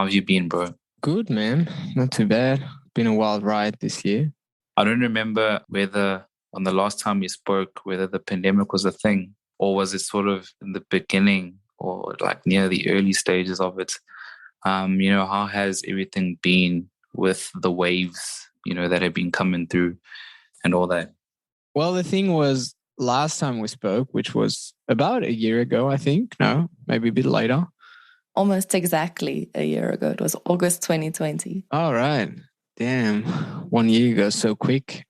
How have you been, bro? Good, man. Not too bad. Been a wild ride this year. I don't remember whether on the last time we spoke, whether the pandemic was a thing or was it sort of in the beginning or like near the early stages of it. How has everything been with the waves, that have been coming through and all that? Well, the thing was, last time we spoke, which was about a year ago, I think. No, maybe a bit later. Almost exactly a year ago. It was August 2020. All right. Damn. 1 year ago, so quick.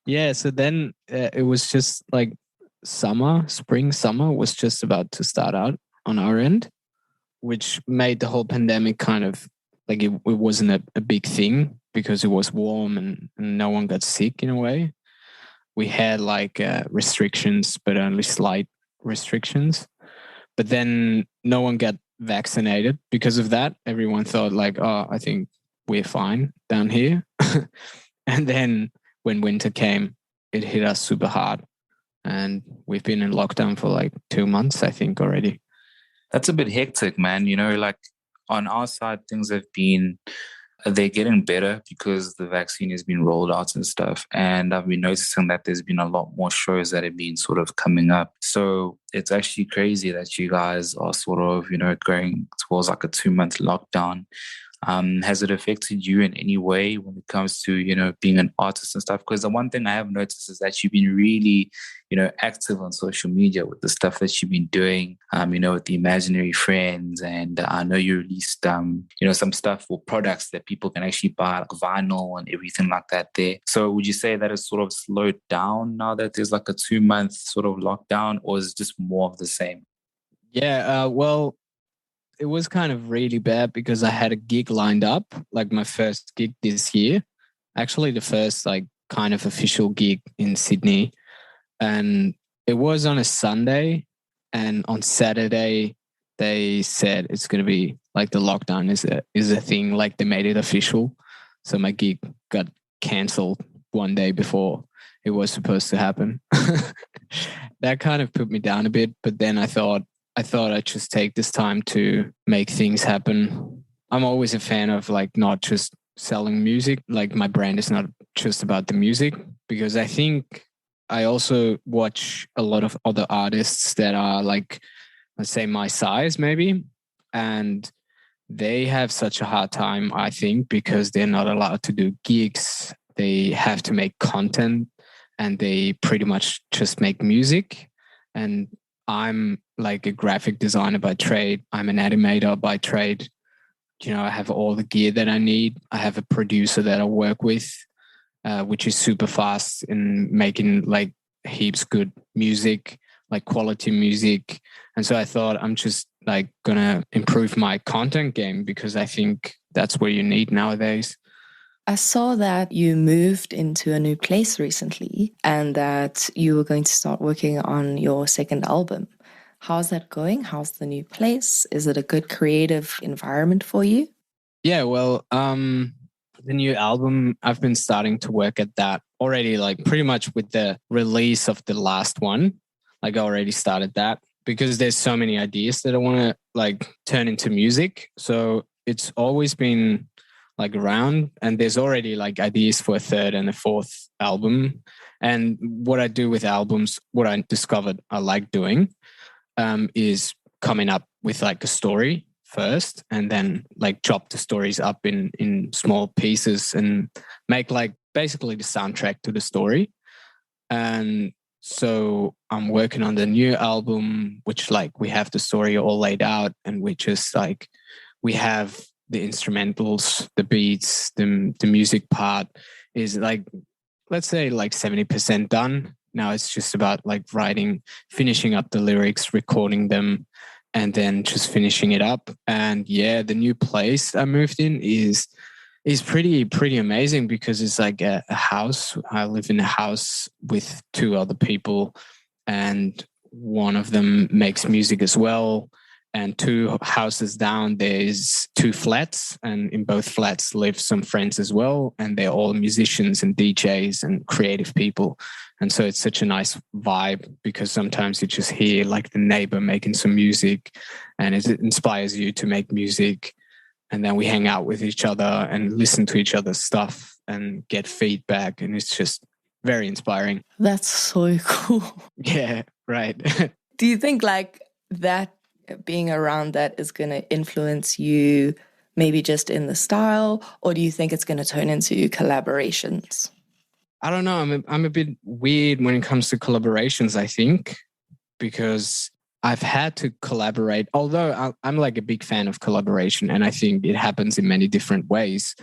Yeah. So then it was just like summer was just about to start out on our end, which made the whole pandemic kind of like it wasn't a big thing because it was warm and no one got sick in a way. We had like restrictions, but only slight restrictions. But then no one got vaccinated because of that. Everyone thought like, oh, I think we're fine down here. And then when winter came, it hit us super hard. And we've been in lockdown for like 2 months, I think, already. That's a bit hectic, man. Like on our side, they're getting better because the vaccine has been rolled out and stuff. And I've been noticing that there's been a lot more shows that have been sort of coming up. So it's actually crazy that you guys are sort of, going towards like a 2-month lockdown. Has it affected you in any way when it comes to, being an artist and stuff? Because the one thing I have noticed is that you've been really, active on social media with the stuff that you've been doing, with the imaginary friends. And I know you released, some stuff or products that people can actually buy, like vinyl and everything like that there. So would you say that it's sort of slowed down now that there's like a 2-month sort of lockdown, or is it just more of the same? Yeah, well, it was kind of really bad because I had a gig lined up, like my first gig this year. Actually, the first like kind of official gig in Sydney. And it was on a Sunday. And on Saturday, they said it's going to be like the lockdown is a thing, like they made it official. So my gig got cancelled one day before it was supposed to happen. That kind of put me down a bit. But then I thought I'd just take this time to make things happen. I'm always a fan of like not just selling music. Like my brand is not just about the music, because I think I also watch a lot of other artists that are like, let's say my size maybe. And they have such a hard time, I think, because they're not allowed to do gigs. They have to make content and they pretty much just make music. And I'm like a graphic designer by trade. I'm an animator by trade. I have all the gear that I need. I have a producer that I work with, which is super fast in making like heaps good music, like quality music. And so I thought I'm just like gonna improve my content game because I think that's what you need nowadays. I saw that you moved into a new place recently and that you were going to start working on your second album. How's that going? How's the new place? Is it a good creative environment for you? Yeah, well, the new album, I've been starting to work at that already, like pretty much with the release of the last one. Like I already started that because there's so many ideas that I want to like turn into music. So it's always been like around, and there's already like ideas for a third and a fourth album. And what I do with albums, what I discovered I like doing is coming up with like a story first and then like chop the stories up in small pieces and make like basically the soundtrack to the story. And so I'm working on the new album, which like we have the story all laid out, and we just like we have the instrumentals, the beats, the music part is like, let's say like 70% done. Now it's just about like writing, finishing up the lyrics, recording them, and then just finishing it up. And yeah, the new place I moved in is pretty amazing because it's like a house. I live in a house with 2 other people, and one of them makes music as well. And 2 houses down, there's 2 flats, and in both flats live some friends as well. And they're all musicians and DJs and creative people. And so it's such a nice vibe because sometimes you just hear like the neighbor making some music and it inspires you to make music. and then we hang out with each other and listen to each other's stuff and get feedback. And it's just very inspiring. That's so cool. Yeah, right. Do you think like that being around that is going to influence you maybe just in the style, or do you think it's going to turn into collaborations? I don't know. I'm a bit weird when it comes to collaborations, I think, because I've had to collaborate, although I'm like a big fan of collaboration, and I think it happens in many different ways.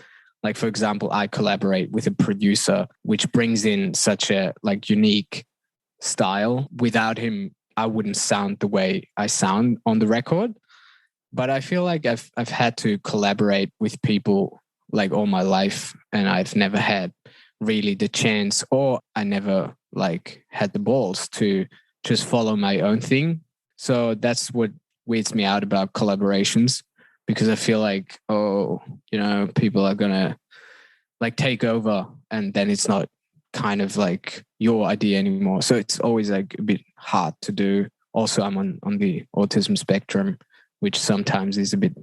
Like, for example, I collaborate with a producer, which brings in such a like unique style. Without him, I wouldn't sound the way I sound on the record. But I feel like I've had to collaborate with people like all my life, and I've never had really the chance, or I never like had the balls to just follow my own thing. So that's what weirds me out about collaborations, because I feel like, people are gonna like take over, and then it's not kind of like your idea anymore. So it's always like a bit hard to do. Also, I'm on the autism spectrum, which sometimes is a bit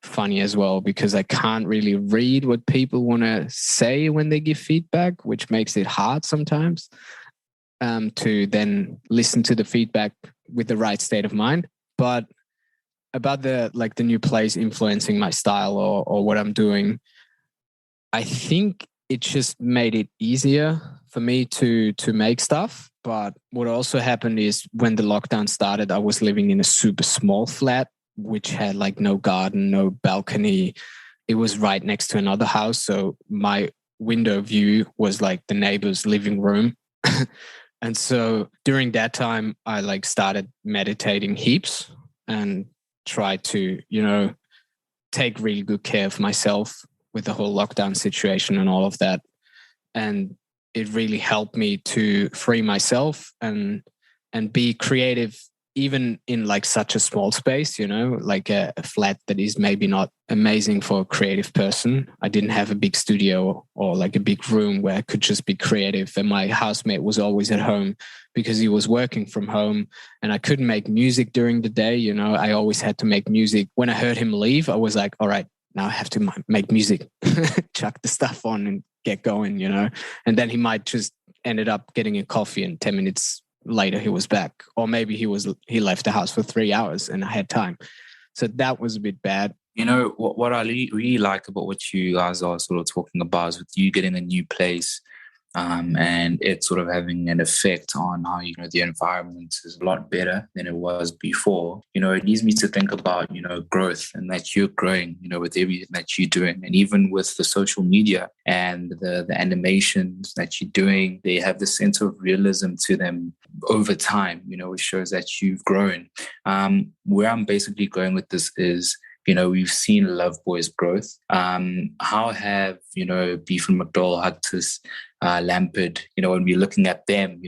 funny as well, because I can't really read what people want to say when they give feedback, which makes it hard sometimes to then listen to the feedback with the right state of mind. But about the new plays influencing my style or what I'm doing, I think it just made it easier for me to make stuff. But what also happened is when the lockdown started, I was living in a super small flat, which had like no garden, no balcony. It was right next to another house. So my window view was like the neighbor's living room. And so during that time, I like started meditating heaps and tried to, take really good care of myself with the whole lockdown situation and all of that. And it really helped me to free myself and be creative, even in like such a small space, like a flat that is maybe not amazing for a creative person. I didn't have a big studio or like a big room where I could just be creative. And my housemate was always at home because he was working from home, and I couldn't make music during the day. I always had to make music. When I heard him leave, I was like, all right, now I have to make music, chuck the stuff on and get going, and then he might just ended up getting a coffee, and 10 minutes later he was back, or maybe he left the house for 3 hours and I had time. So that was a bit bad. What I really like about what you guys are sort of talking about is with you getting a new place, and it sort of having an effect on how the environment is a lot better than it was before. It leads me to think about growth, and that you're growing with everything that you're doing, and even with the social media and the animations that you're doing, they have the sense of realism to them over time. It shows that you've grown. Where I'm basically going with this is, we've seen Loveboy's growth. How have, Beef and McDowell, Huctus, Lampard, when we're looking at them,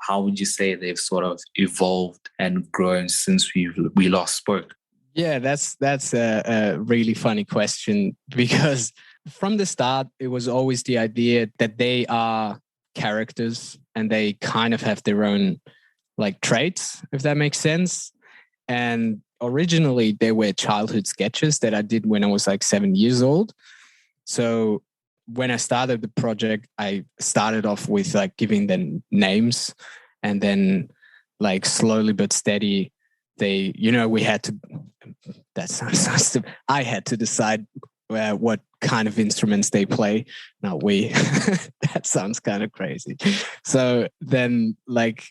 how would you say they've sort of evolved and grown since we last spoke? Yeah, that's a really funny question, because from the start, it was always the idea that they are characters and they kind of have their own like traits, if that makes sense. And originally they were childhood sketches that I did when I was like 7 years old. So when I started the project, I started off with like giving them names, and then like slowly but steady, they, we had to, that sounds so stupid. I had to decide what kind of instruments they play, not we. That sounds kind of crazy. So then like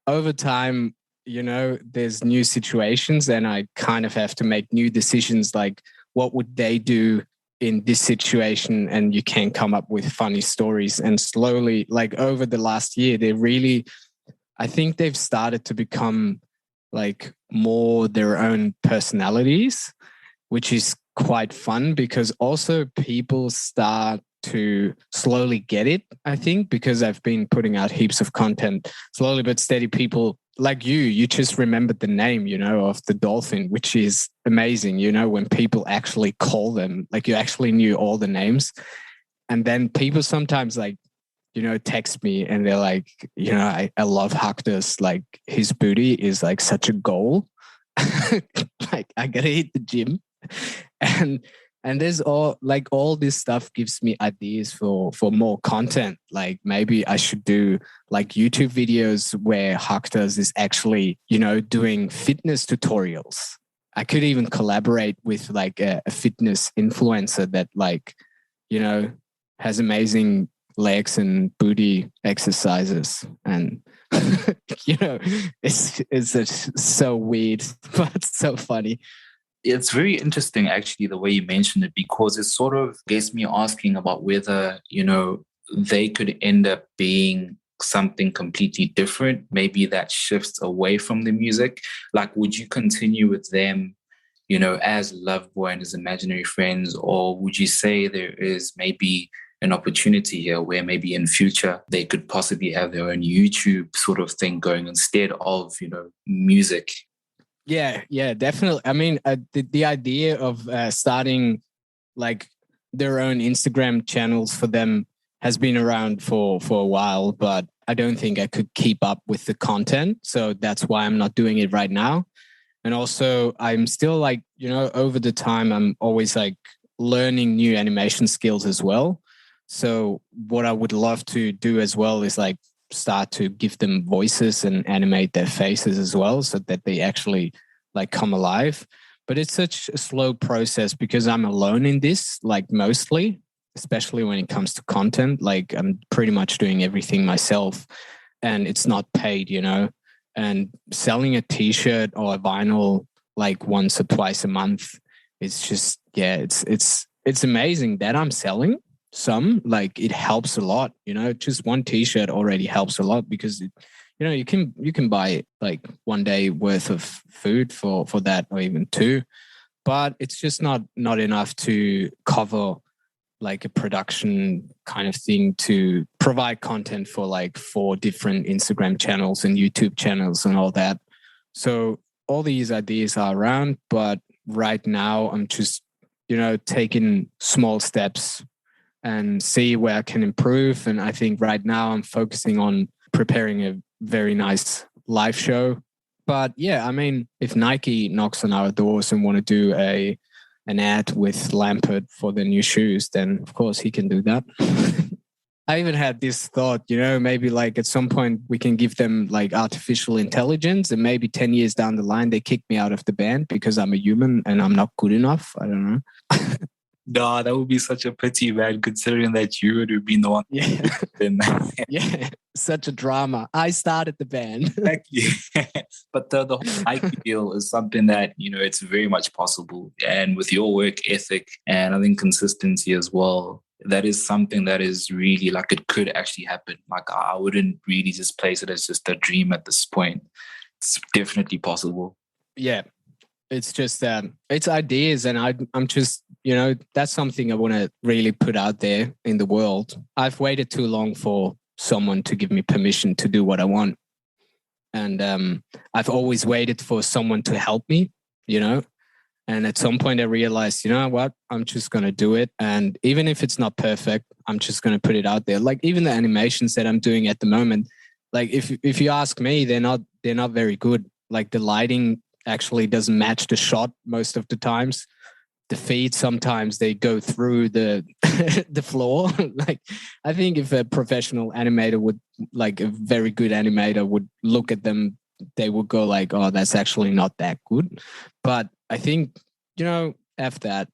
over time, there's new situations, and I kind of have to make new decisions, like what would they do in this situation, and you can come up with funny stories. And slowly, like over the last year, I think they've started to become like more their own personalities, which is quite fun, because also people start to slowly get it, I think, because I've been putting out heaps of content. Slowly but steady, people like you just remembered the name, of the dolphin, which is amazing, when people actually call them, like you actually knew all the names. And then people sometimes like, text me and they're like, I love Huctus, like his booty is like such a goal. Like I gotta hit the gym. And And there's all this stuff gives me ideas for more content. Like maybe I should do like YouTube videos where Haktas is actually, doing fitness tutorials. I could even collaborate with like a fitness influencer that like, has amazing legs and booty exercises. And, it's so weird, but so funny. It's very interesting, actually, the way you mentioned it, because it sort of gets me asking about whether, they could end up being something completely different. Maybe that shifts away from the music. Like, would you continue with them, as Loveboy and his imaginary friends? Or would you say there is maybe an opportunity here where maybe in future they could possibly have their own YouTube sort of thing going instead of, music? Yeah, definitely. I mean, the idea of starting like their own Instagram channels for them has been around for a while, but I don't think I could keep up with the content. So that's why I'm not doing it right now. And also I'm still like, over the time, I'm always like learning new animation skills as well. So what I would love to do as well is like start to give them voices and animate their faces as well, so that they actually like come alive. But it's such a slow process because I'm alone in this, like mostly, especially when it comes to content. Like I'm pretty much doing everything myself and it's not paid, and selling a t-shirt or a vinyl like once or twice a month, it's just, it's amazing that I'm selling some. Like it helps a lot, just one t-shirt already helps a lot because you can buy like one day worth of food for that, or even two, but it's just not enough to cover like a production kind of thing to provide content for like 4 different Instagram channels and YouTube channels and all that. So all these ideas are around, but right now I'm just taking small steps and see where I can improve. And I think right now I'm focusing on preparing a very nice live show. But yeah, I mean, if Nike knocks on our doors and want to do an ad with Lampard for the new shoes, then of course he can do that. I even had this thought, maybe like at some point we can give them like artificial intelligence, and maybe 10 years down the line, they kick me out of the band because I'm a human and I'm not good enough. I don't know. No, that would be such a pity, man, considering that you would have been the one. Yeah. Yeah, such a drama. I started the band. Exactly. But the whole Nike deal is something that, it's very much possible. And with your work ethic and I think consistency as well, that is something that is really like it could actually happen. Like I wouldn't really just place it as just a dream at this point. It's definitely possible. Yeah. It's just that it's ideas, and I'm just, that's something I want to really put out there in the world. I've waited too long for someone to give me permission to do what I want. And I've always waited for someone to help me, and at some point I realized, you know what, I'm just going to do it. And even if it's not perfect, I'm just going to put it out there. Like even the animations that I'm doing at the moment, like if you ask me, they're not very good. Like the lighting actually doesn't match the shot most of the times. The feet sometimes they go through the the floor. Like I think if a professional animator would, like a very good animator would look at them, they would go like, oh, that's actually not that good. But I think, F that.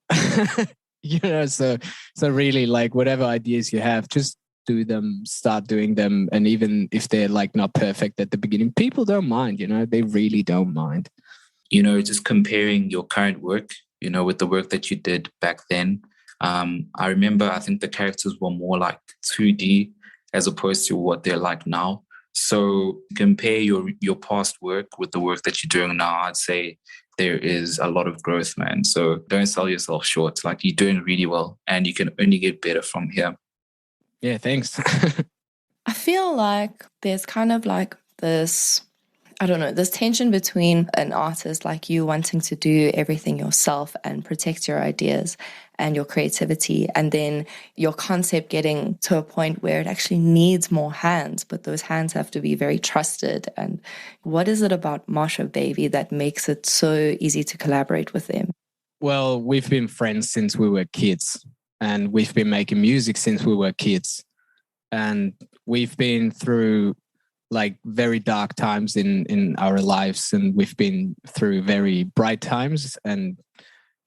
So really, like whatever ideas you have, just do them, start doing them. And even if they're like not perfect at the beginning, people don't mind, they really don't mind. Just comparing your current work, with the work that you did back then. I remember, I think the characters were more like 2D as opposed to what they're like now. So compare your past work with the work that you're doing now. I'd say there is a lot of growth, man. So don't sell yourself short. Like you're doing really well and you can only get better from here. Yeah, thanks. I feel like there's kind of like this, I don't know, this tension between an artist like you wanting to do everything yourself and protect your ideas and your creativity, and then your concept getting to a point where it actually needs more hands, but those hands have to be very trusted. And what is it about Marsha Baby that makes it so easy to collaborate with them? Well, we've been friends since we were kids, and we've been making music since we were kids. And we've been through like very dark times in our lives, and we've been through very bright times. And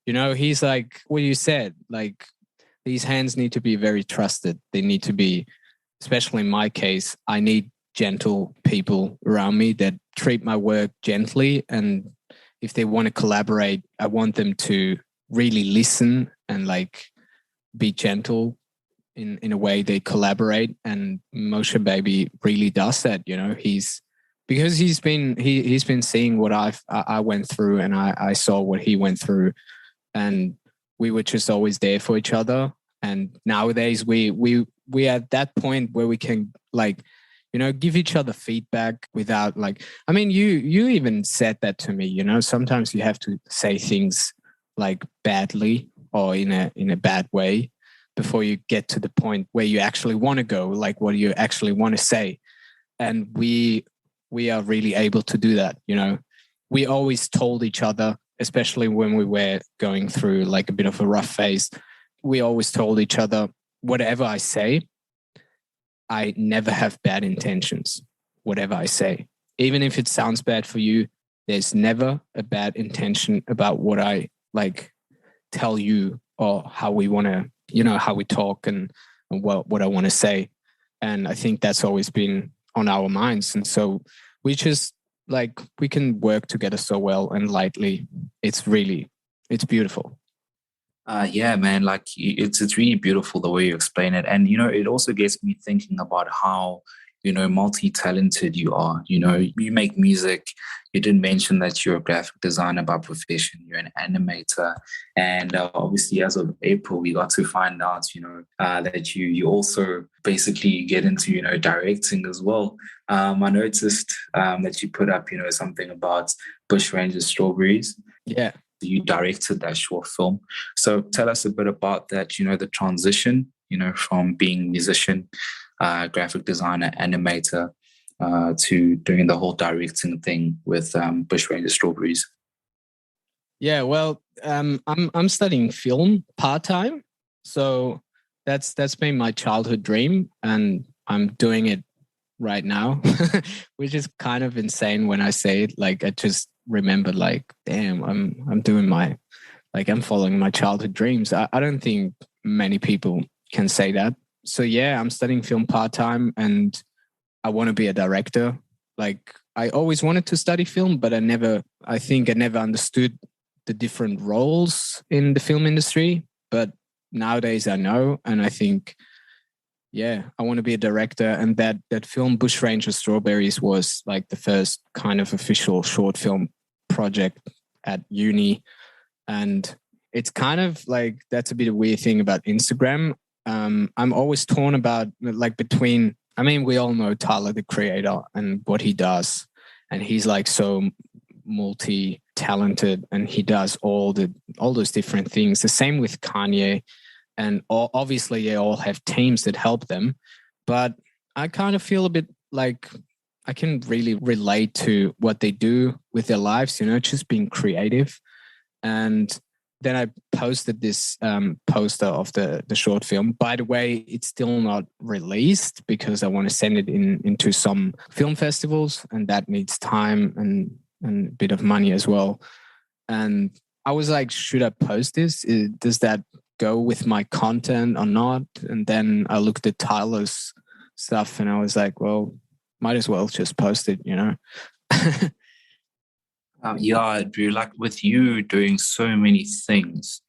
he's like what you said, like these hands need to be very trusted. They need to be, especially in my case, I need gentle people around me that treat my work gently. And if they want to collaborate, I want them to really listen and like be gentle in a way they collaborate. And Moshe Baby really does that. He's been seeing what I went through, and I saw what he went through, and we were just always there for each other. And nowadays we are at that point where we can like, give each other feedback without like, I mean, you even said that to me, sometimes you have to say things like badly or in a bad way before you get to the point where you actually want to go, like what you actually want to say. And we are really able to do that. We always told each other, especially when we were going through like a bit of a rough phase, we always told each other, whatever I say, I never have bad intentions. Whatever I say, even if it sounds bad for you, there's never a bad intention about what I like tell you or how we want to, how we talk and what I want to say. And I think that's always been on our minds. And so we just like, we can work together so well and lightly. It's beautiful. Yeah, man, like it's really beautiful the way you explain it. And, it also gets me thinking about how, multi-talented you are. You make music. You didn't mention that you're a graphic designer by profession. You're an animator. And obviously, as of April, we got to find out, that you also basically get into, directing as well. I noticed that you put up, something about Bushranger Strawberries. Yeah. You directed that short film. So tell us a bit about that, the transition, from being musician, graphic designer, animator, to doing the whole directing thing with Bushranger Strawberries. Yeah, well, I'm studying film part-time. So that's been my childhood dream, and I'm doing it right now, which is kind of insane when I say it. Like I just remember like, damn, I'm doing I'm following my childhood dreams. I don't think many people can say that. So yeah, I'm studying film part-time, and I want to be a director. Like I always wanted to study film, but I think I never understood the different roles in the film industry. But nowadays I know, and I think, yeah, I want to be a director. And that film Bushranger Strawberries was like the first kind of official short film project at uni. And it's kind of like, that's a bit of a weird thing about Instagram. I'm always torn about like between, I mean, we all know Tyler, the creator, and what he does. And he's like so multi-talented, and he does all those different things. The same with Kanye. And obviously they all have teams that help them. But I kind of feel a bit like I can really relate to what they do with their lives, just being creative. And then I posted this poster of the short film. By the way, it's still not released because I want to send it into some film festivals, and that needs time and a bit of money as well. And I was like, should I post this? Does that go with my content or not? And then I looked at Tyler's stuff and I was like, well, might as well just post it, Yeah, Drew, like with you doing so many things,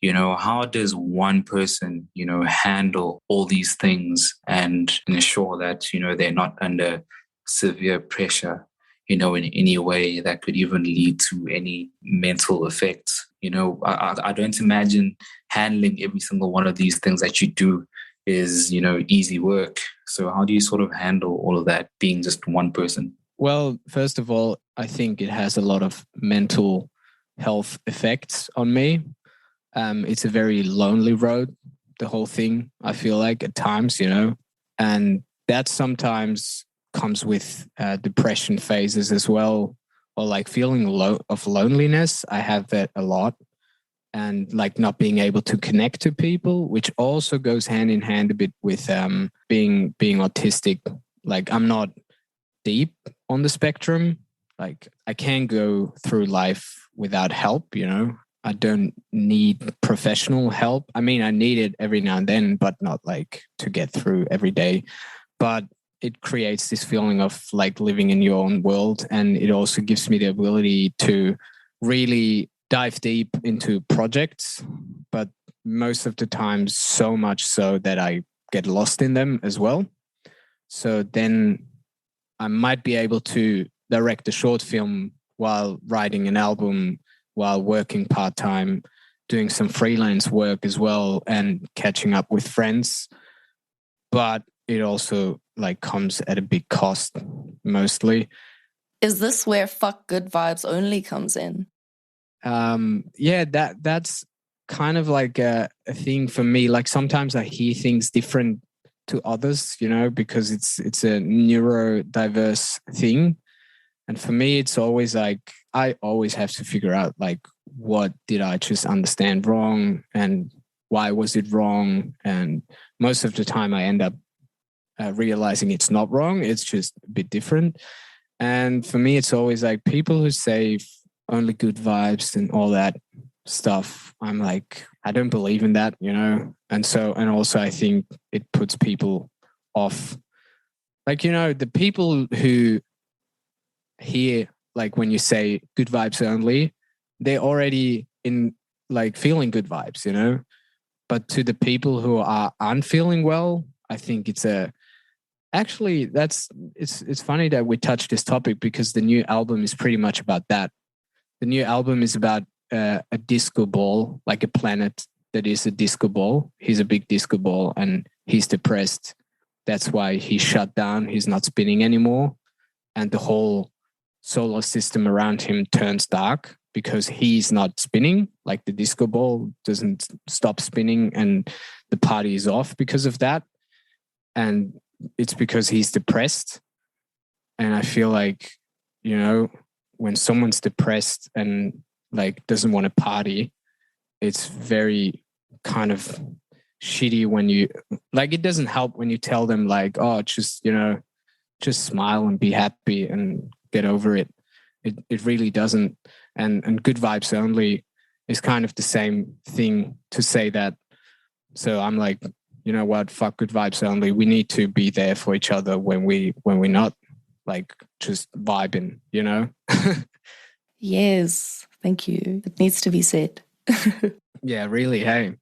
how does one person, handle all these things and ensure that, they're not under severe pressure, in any way that could even lead to any mental effects? I don't imagine handling every single one of these things that you do is, easy work. So how do you sort of handle all of that being just one person? Well, first of all, I think it has a lot of mental health effects on me. It's a very lonely road, the whole thing, I feel like at times, and that sometimes comes with depression phases as well, or like feeling of loneliness. I have that a lot. and like not being able to connect to people, which also goes hand in hand a bit with being autistic. Like I'm not deep on the spectrum. Like I can go through life without help, you know. I don't need professional help. I mean, I need it every now and then, but not like to get through every day. But it creates this feeling of like living in your own world. And it also gives me the ability to really dive deep into projects, but most of the time so much so that I get lost in them as well. So then I might be able to direct a short film while writing an album, while working part-time, doing some freelance work as well, and catching up with friends. But it also like comes at a big cost mostly. Is this where fuck good vibes only comes in? Yeah, that's kind of like a thing for me. Like sometimes I hear things different to others, you know, because it's a neurodiverse thing. And for me, it's always like, I always have to figure out like, what did I just understand wrong and why was it wrong? And most of the time I end up realizing it's not wrong. It's just a bit different. And for me, it's always like people who say only good vibes and all that stuff. I'm like, I don't believe in that, you know? And also I think it puts people off. Like, you know, the people who hear, like when you say good vibes only, they're already in like feeling good vibes, you know? But to the people who aren't feeling well, I think it's funny that we touched this topic because the new album is pretty much about that. The new album is about a disco ball, like a planet that is a disco ball. He's a big disco ball and he's depressed. That's why he's shut down. He's not spinning anymore. And the whole solar system around him turns dark because he's not spinning. Like the disco ball doesn't stop spinning and the party is off because of that. And it's because he's depressed. And I feel like, you know, when someone's depressed and like doesn't want to party, it's very kind of shitty when you like, it doesn't help when you tell them like, oh, just, you know, just smile and be happy and get over it. It really doesn't. And good vibes only is kind of the same thing to say that. So I'm like, you know what, fuck good vibes only. We need to be there for each other when we're not like just vibing, you know? Yes, thank you. It needs to be said. Yeah, really, hey.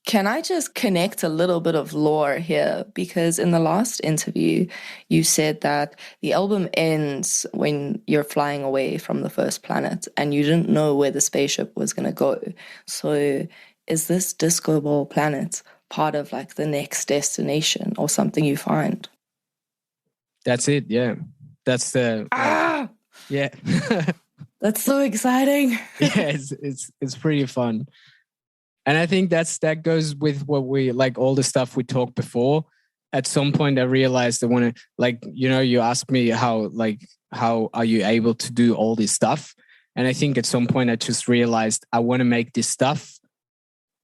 Can I just connect a little bit of lore here? Because in the last interview, you said that the album ends when you're flying away from the first planet and you didn't know where the spaceship was going to go. So is this disco ball planet part of like the next destination or something you find? That's it, yeah. That's the... yeah. That's so exciting. Yeah, it's pretty fun. And I think that goes with what we like, all the stuff we talked before. At some point, I realized I want to, like, you know, you asked me how are you able to do all this stuff? And I think at some point I just realized I want to make this stuff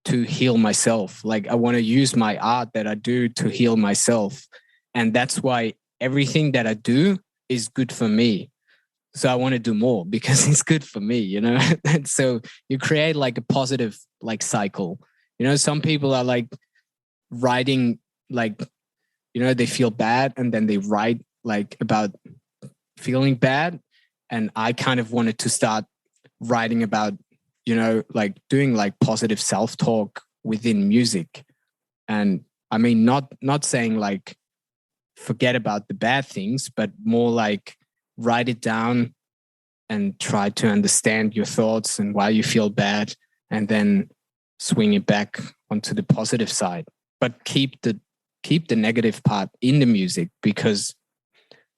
to heal myself. Like I want to use my art that I do to heal myself. And that's why everything that I do is good for me. So I want to do more because it's good for me, you know? And so you create like a positive like cycle. You know, some people are like writing like, you know, they feel bad and then they write like about feeling bad. And I kind of wanted to start writing about, you know, like doing like positive self-talk within music. And I mean, not saying like forget about the bad things, but more like write it down and try to understand your thoughts and why you feel bad, and then swing it back onto the positive side. But keep the negative part in the music, because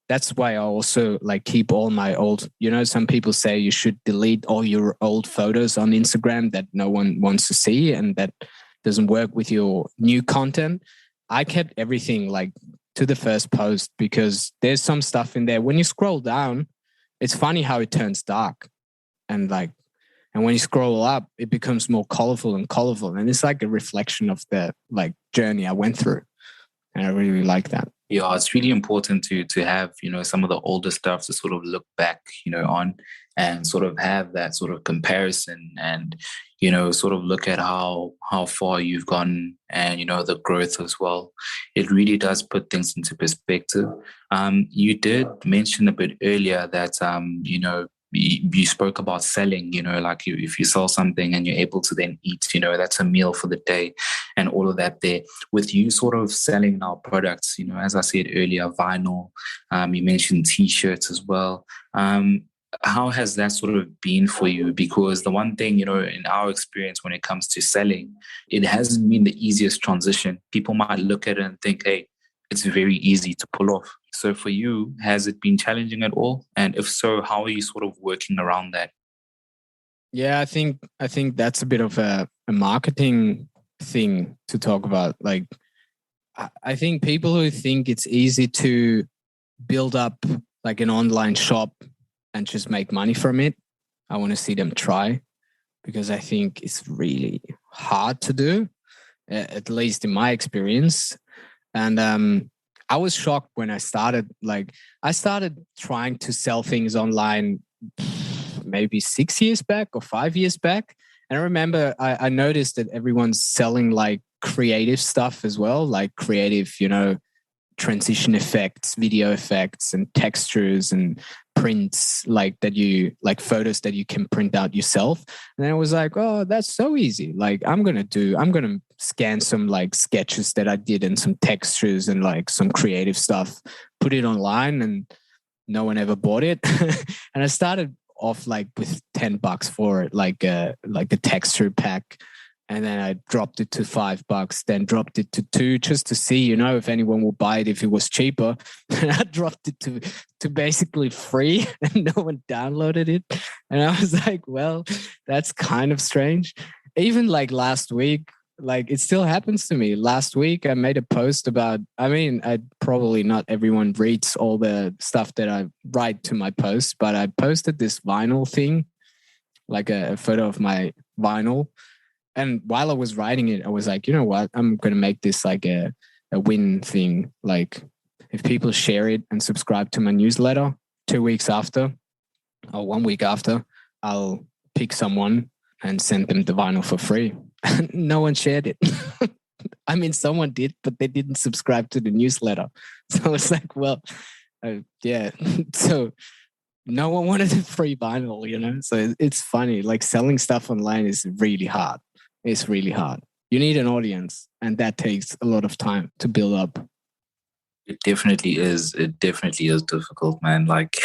that's why I also like keep all my old, you know, some people say you should delete all your old photos on Instagram that no one wants to see and that doesn't work with your new content. I kept everything like to the first post because there's some stuff in there. When you scroll down, it's funny how it turns dark and like And when you scroll up, it becomes more colorful and colorful. And it's like a reflection of the like journey I went through. And I really like that. Yeah, it's really important to have, some of the older stuff to sort of look back, on, and sort of have that sort of comparison, and, sort of look at how far you've gone, and, the growth as well. It really does put things into perspective. You did mention a bit earlier that, you spoke about selling, like if you sell something and you're able to then eat, that's a meal for the day and all of that there. With you sort of selling our products, as I said earlier, vinyl, you mentioned T-shirts as well. How has that sort of been for you? Because the one thing, in our experience when it comes to selling, it hasn't been the easiest transition. People might look at it and think, hey, it's very easy to pull off. So for you, has it been challenging at all? And if so, how are you sort of working around that? Yeah, I think that's a bit of a marketing thing to talk about. Like, I think people who think it's easy to build up like an online shop and just make money from it, I want to see them try, because I think it's really hard to do, at least in my experience. And I was shocked when I started. Like, I started trying to sell things online maybe 6 years back or 5 years back. And I remember I noticed that everyone's selling like creative stuff as well, like creative, transition effects, video effects, and textures and prints, like photos that you can print out yourself. And I was like, oh, that's so easy. Like, I'm going to scan some like sketches that I did and some textures and like some creative stuff, put it online, and no one ever bought it. And I started off like with $10 for it, like a texture pack. And then I dropped it to $5, then dropped it to $2 just to see, if anyone will buy it if it was cheaper. And I dropped it to basically free, and no one downloaded it. And I was like, well, that's kind of strange. Even like last week, like it still happens to me. Last week, I made a post about, probably not everyone reads all the stuff that I write to my posts, but I posted this vinyl thing, like a photo of my vinyl. And while I was writing it, I was like, you know what? I'm going to make this like a win thing. Like, if people share it and subscribe to my newsletter 2 weeks after or 1 week after, I'll pick someone and send them the vinyl for free. No one shared it. Someone did, but they didn't subscribe to the newsletter. So I was like, well, yeah. So no one wanted a free vinyl, So it's funny. Like, selling stuff online is really hard. It's really hard. You need an audience, and that takes a lot of time to build up. It definitely is. It definitely is difficult, man. Like,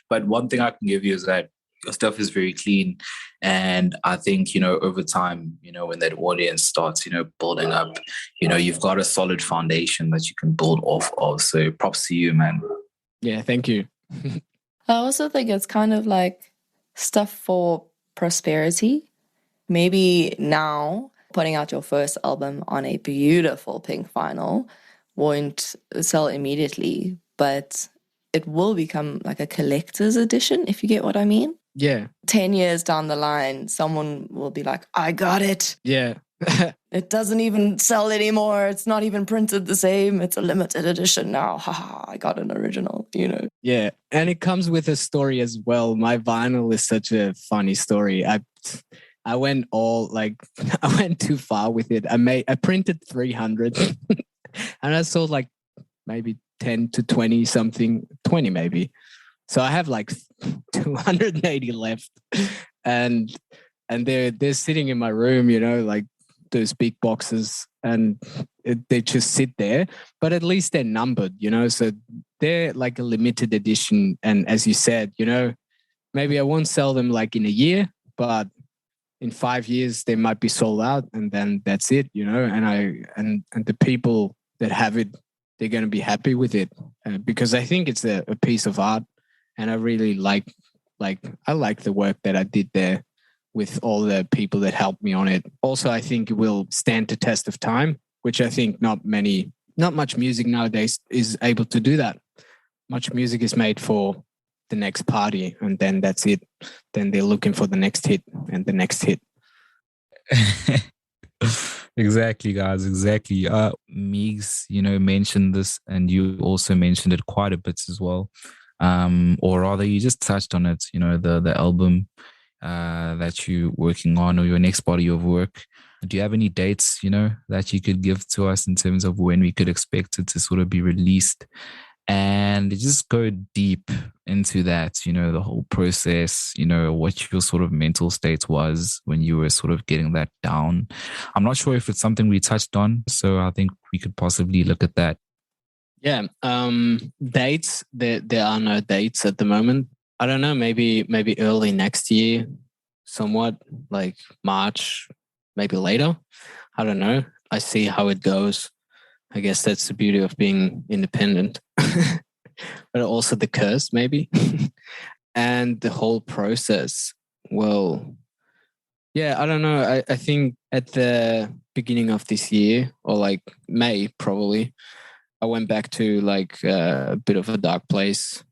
but one thing I can give you is that your stuff is very clean. And I think, over time, when that audience starts, building up, you've got a solid foundation that you can build off of. So props to you, man. Yeah, thank you. I also think it's kind of like stuff for prosperity. Maybe now putting out your first album on a beautiful pink vinyl won't sell immediately, but it will become like a collector's edition, if you get what I mean. Yeah. 10 years down the line, someone will be like, I got it. Yeah. It doesn't even sell anymore. It's not even printed the same. It's a limited edition now. Haha, I got an original, Yeah. And it comes with a story as well. My vinyl is such a funny story. I went I went too far with it. I printed 300 and I sold like maybe 10 to 20 something, 20 maybe. So I have like 280 left, and they're sitting in my room, like those big boxes, and they just sit there, but at least they're numbered, so they're like a limited edition. And as you said, maybe I won't sell them like in a year, but in 5 years they might be sold out, and then that's it, and the people that have it, they're going to be happy with it, because I think it's a piece of art, and I really like the work that I did there with all the people that helped me on it. Also, I think it will stand the test of time, which I think not much music nowadays is able to do that. Much music is made for the next party, and then that's it. Then they're looking for the next hit and the next hit. Exactly, guys. Exactly. Meegs, mentioned this, and you also mentioned it quite a bit as well. Or rather, you just touched on it. The album that you're working on, or your next body of work. Do you have any dates, that you could give to us in terms of when we could expect it to sort of be released? And just go deep into that, the whole process, what your sort of mental state was when you were sort of getting that down. I'm not sure if it's something we touched on, so I think we could possibly look at that. Yeah. Dates, there are no dates at the moment. I don't know, maybe early next year, somewhat like March, maybe later. I don't know. I see how it goes. I guess that's the beauty of being independent, but also the curse, maybe. And the whole process. Well, yeah, I don't know. I think at the beginning of this year, or like May, probably, I went back to like a bit of a dark place.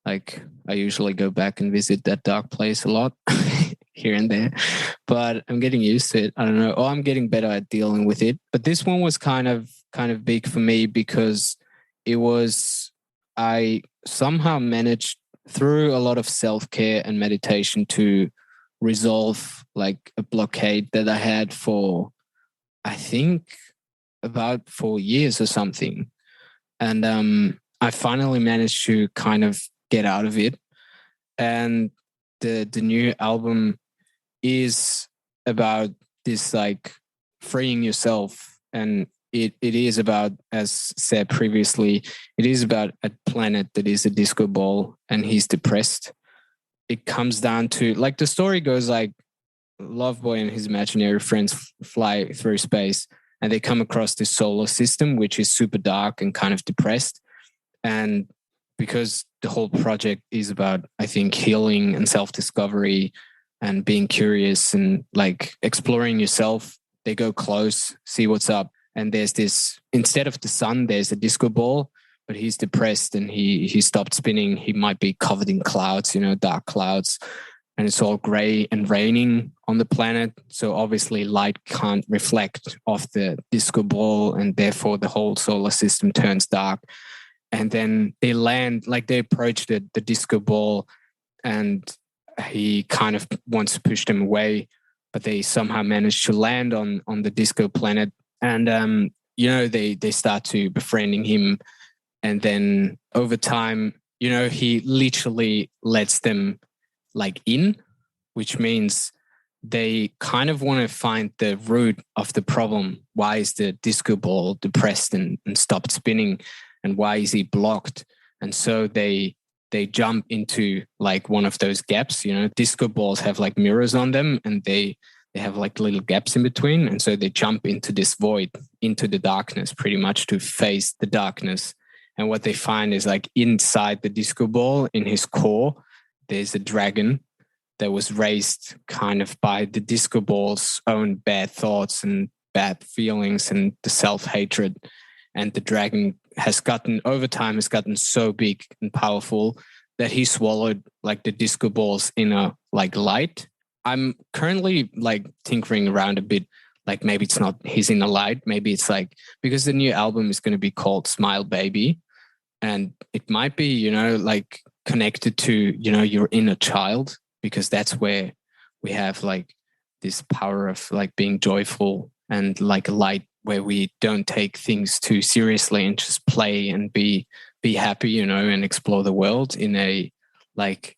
Like I usually go back and visit that dark place a lot here and there, but I'm getting used to it. I don't know. Or I'm getting better at dealing with it. But this one was kind of big for me because I somehow managed through a lot of self-care and meditation to resolve like a blockade that I had for, I think, about 4 years or something. And I finally managed to kind of get out of it. And the new album is about this like freeing yourself. And it is about, as said previously, it is about a planet that is a disco ball and he's depressed. It comes down to, like, the story goes like Loveboy and his imaginary friends fly through space and they come across this solar system, which is super dark and kind of depressed. And because the whole project is about, I think, healing and self-discovery and being curious and like exploring yourself, they go close, see what's up. And there's this, instead of the sun, there's a disco ball, but he's depressed and he stopped spinning. He might be covered in clouds, dark clouds, and it's all gray and raining on the planet. So obviously light can't reflect off the disco ball, and therefore the whole solar system turns dark. And then they land, like they approach the disco ball, and he kind of wants to push them away, but they somehow manage to land on the disco planet. And, they start to befriending him. And then over time, he literally lets them like in, which means they kind of want to find the root of the problem. Why is the disco ball depressed and stopped spinning? And why is he blocked? And so they jump into like one of those gaps. Disco balls have like mirrors on them, and they have like little gaps in between. And so they jump into this void, into the darkness, pretty much to face the darkness. And what they find is like inside the disco ball, in his core, there's a dragon that was raised kind of by the disco ball's own bad thoughts and bad feelings and the self-hatred. And the dragon over time has gotten so big and powerful that he swallowed like the disco ball's inner like light. I'm currently like tinkering around a bit, like maybe it's not his inner light. Maybe it's like, because the new album is going to be called Smile Baby. And it might be, like connected to, your inner child, because that's where we have like this power of like being joyful and like a light where we don't take things too seriously and just play and be happy, and explore the world in a like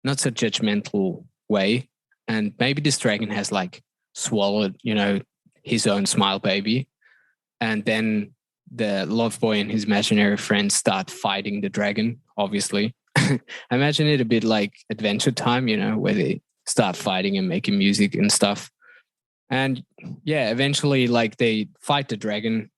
not so judgmental way. And maybe this dragon has like swallowed, his own smile baby. And then the Loveboy and his imaginary friends start fighting the dragon, obviously. I imagine it a bit like Adventure Time, where they start fighting and making music and stuff. And yeah, eventually like they fight the dragon,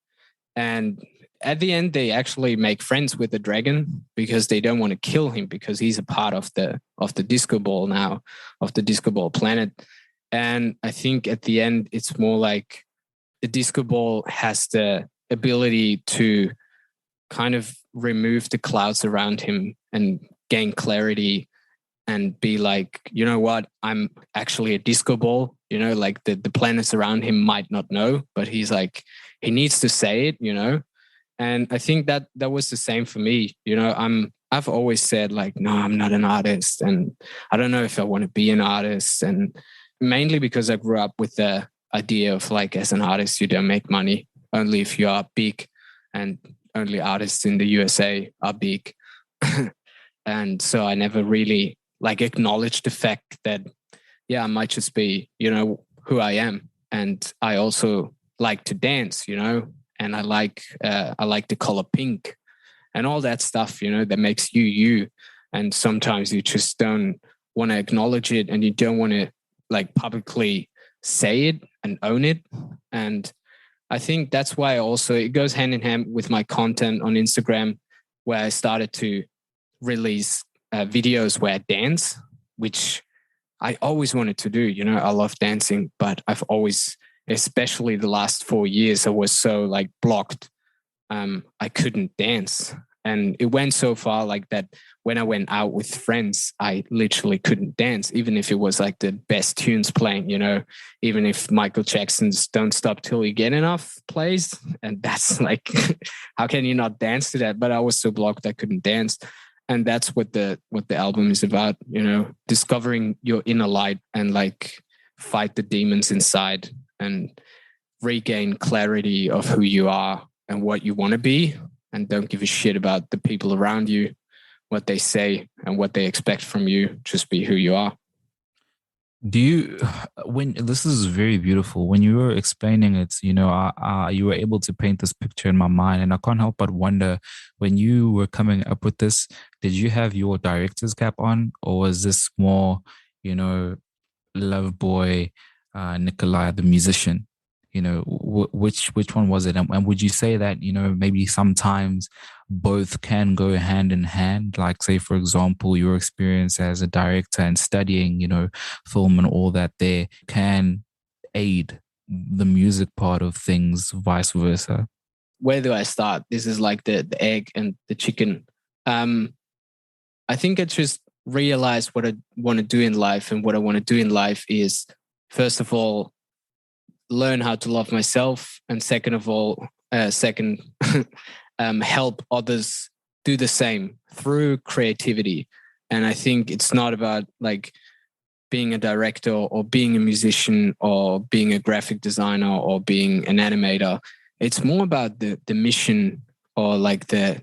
and at the end they actually make friends with the dragon because they don't want to kill him, because he's a part of the disco ball now, of the disco ball planet. And I think at the end it's more like the disco ball has the ability to kind of remove the clouds around him and gain clarity and be like, you know what, I'm actually a disco ball, you know, like the planets around him might not know, but he's like, he needs to say it, you know. And I think that was the same for me, you know. I've always said like, no, I'm not an artist, and I don't know if I want to be an artist, and mainly because I grew up with the idea of like, as an artist you don't make money, only if you are big, and only artists in the USA are big. And so I never really like acknowledged the fact that, yeah, I might just be, you know, who I am. And I also like to dance, you know, and I like the color pink and all that stuff, you know, that makes you you. And sometimes you just don't want to acknowledge it, and you don't want to like publicly say it and own it. And I think that's why also it goes hand in hand with my content on Instagram, where I started to release videos where I dance, which I always wanted to do. You know, I love dancing, but I've always, especially the last 4 years, I was so like blocked. I couldn't dance. And it went so far like that when I went out with friends, I literally couldn't dance, even if it was like the best tunes playing, you know, even if Michael Jackson's Don't Stop Till You Get Enough plays. And that's like, how can you not dance to that? But I was so blocked I couldn't dance. And that's what the album is about, you know, discovering your inner light and like fight the demons inside and regain clarity of who you are and what you want to be, and don't give a shit about the people around you, what they say and what they expect from you. Just be who you are. Do you, when this is very beautiful, when you were explaining it, you know, you were able to paint this picture in my mind, and I can't help but wonder, when you were coming up with this, did you have your director's cap on, or was this more, you know, Loveboy, Nikolai, the musician? You know, which one was it? And would you say that, you know, maybe sometimes both can go hand in hand? Like, say, for example, your experience as a director and studying, you know, film and all that there can aid the music part of things, vice versa. Where do I start? This is like the egg and the chicken. I think I just realized what I want to do in life. And what I want to do in life is, first of all, learn how to love myself, and second of all, help others do the same through creativity. And I think it's not about like being a director or being a musician or being a graphic designer or being an animator. It's more about the mission, or like the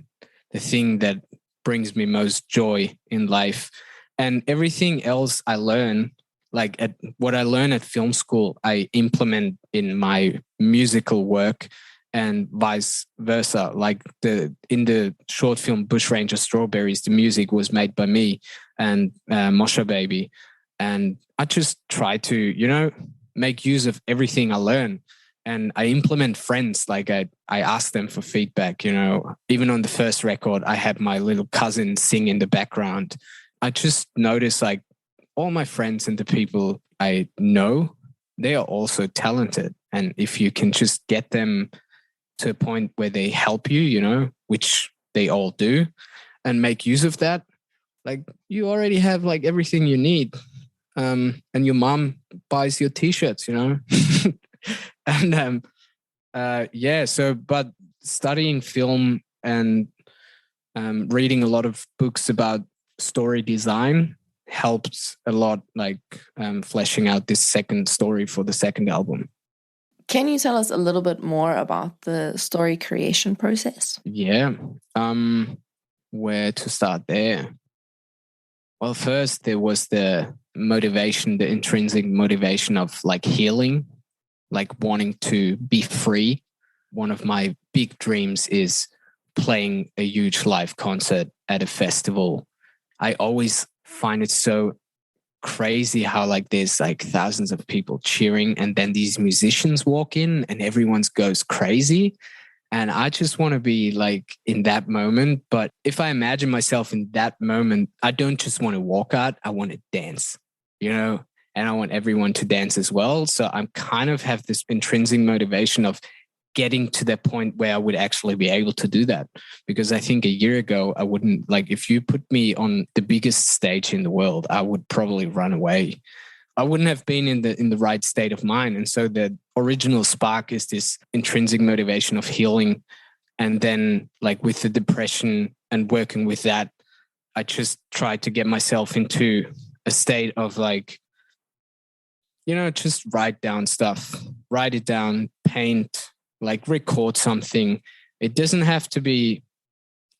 thing that brings me most joy in life. And everything else I learn, like at what I learn at film school, I implement in my musical work, and vice versa. Like in the short film Bushranger Strawberries, the music was made by me and Mosha Baby. And I just try to, you know, make use of everything I learn. And I implement friends. Like I ask them for feedback, you know. Even on the first record, I had my little cousin sing in the background. I just noticed like all my friends and the people I know, they are also talented. And if you can just get them to a point where they help you, you know, which they all do, and make use of that, like you already have like everything you need. And your mom buys your t-shirts, you know. And yeah, so but studying film and reading a lot of books about story design helped a lot, like fleshing out this second story for the second album. Can you tell us a little bit more about the story creation process? Yeah. Where to start there? Well, first there was the motivation, the intrinsic motivation of like healing, like wanting to be free. One of my big dreams is playing a huge live concert at a festival. I always find it so crazy how like there's like thousands of people cheering, and then these musicians walk in and everyone goes crazy. And I just want to be like in that moment. But if I imagine myself in that moment, I don't just want to walk out, I want to dance, you know, and I want everyone to dance as well. So I'm kind of have this intrinsic motivation of getting to the point where I would actually be able to do that. Because I think a year ago, I wouldn't, like, if you put me on the biggest stage in the world, I would probably run away. I wouldn't have been in the right state of mind. And so the original spark is this intrinsic motivation of healing. And then, like, with the depression and working with that, I just tried to get myself into a state of, like, you know, just write down stuff, write it down, paint, like record something. It doesn't have to be